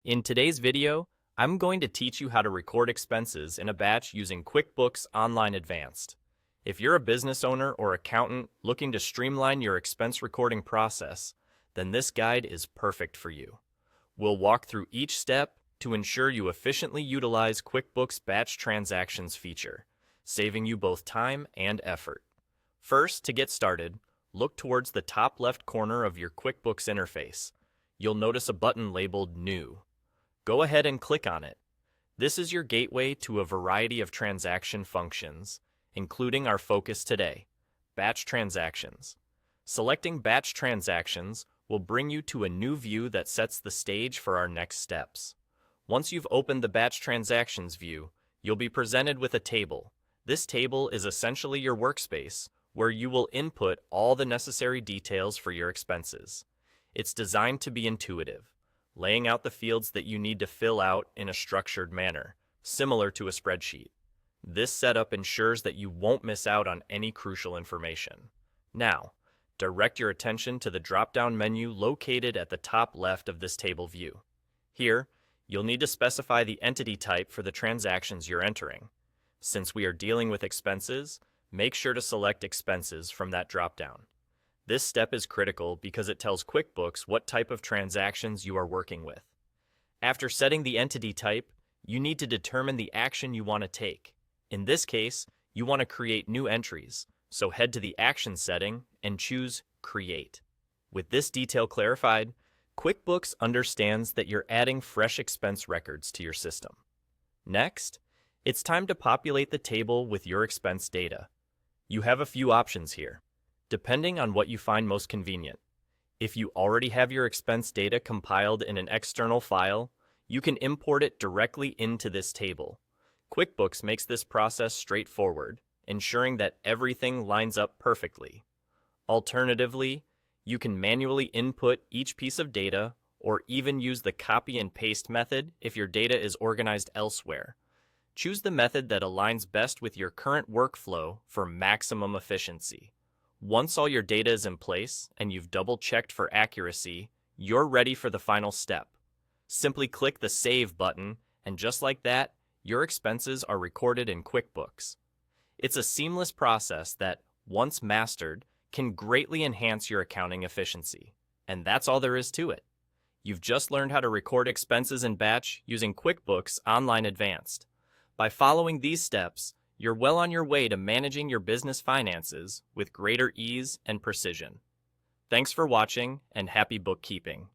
In today's video, I'm going to teach you how to record expenses in a batch using QuickBooks Online Advanced. If you're a business owner or accountant looking to streamline your expense recording process, then this guide is perfect for you. We'll walk through each step to ensure you efficiently utilize QuickBooks Batch Transactions feature, saving you both time and effort. First, to get started, look towards the top left corner of your QuickBooks interface. You'll notice a button labeled New. Go ahead and click on it. This is your gateway to a variety of transaction functions, including our focus today, batch transactions. Selecting batch transactions will bring you to a new view that sets the stage for our next steps. Once you've opened the batch transactions view, you'll be presented with a table. This table is essentially your workspace, where you will input all the necessary details for your expenses. It's designed to be intuitive, laying out the fields that you need to fill out in a structured manner, similar to a spreadsheet. This setup ensures that you won't miss out on any crucial information. Now, direct your attention to the drop-down menu located at the top left of this table view. Here, you'll need to specify the entity type for the transactions you're entering. Since we are dealing with expenses, make sure to select Expenses from that drop-down. This step is critical because it tells QuickBooks what type of transactions you are working with. After setting the entity type, you need to determine the action you want to take. In this case, you want to create new entries, so head to the Action setting and choose Create. With this detail clarified, QuickBooks understands that you're adding fresh expense records to your system. Next, it's time to populate the table with your expense data. You have a few options here, depending on what you find most convenient. If you already have your expense data compiled in an external file, you can import it directly into this table. QuickBooks makes this process straightforward, ensuring that everything lines up perfectly. Alternatively, you can manually input each piece of data or even use the copy and paste method if your data is organized elsewhere. Choose the method that aligns best with your current workflow for maximum efficiency. Once all your data is in place and you've double-checked for accuracy, you're ready for the final step. Simply click the Save button, and just like that, your expenses are recorded in QuickBooks. It's a seamless process that, once mastered, can greatly enhance your accounting efficiency. And that's all there is to it. You've just learned how to record expenses in batch using QuickBooks Online Advanced. By following these steps, you're well on your way to managing your business finances with greater ease and precision. Thanks for watching, and happy bookkeeping.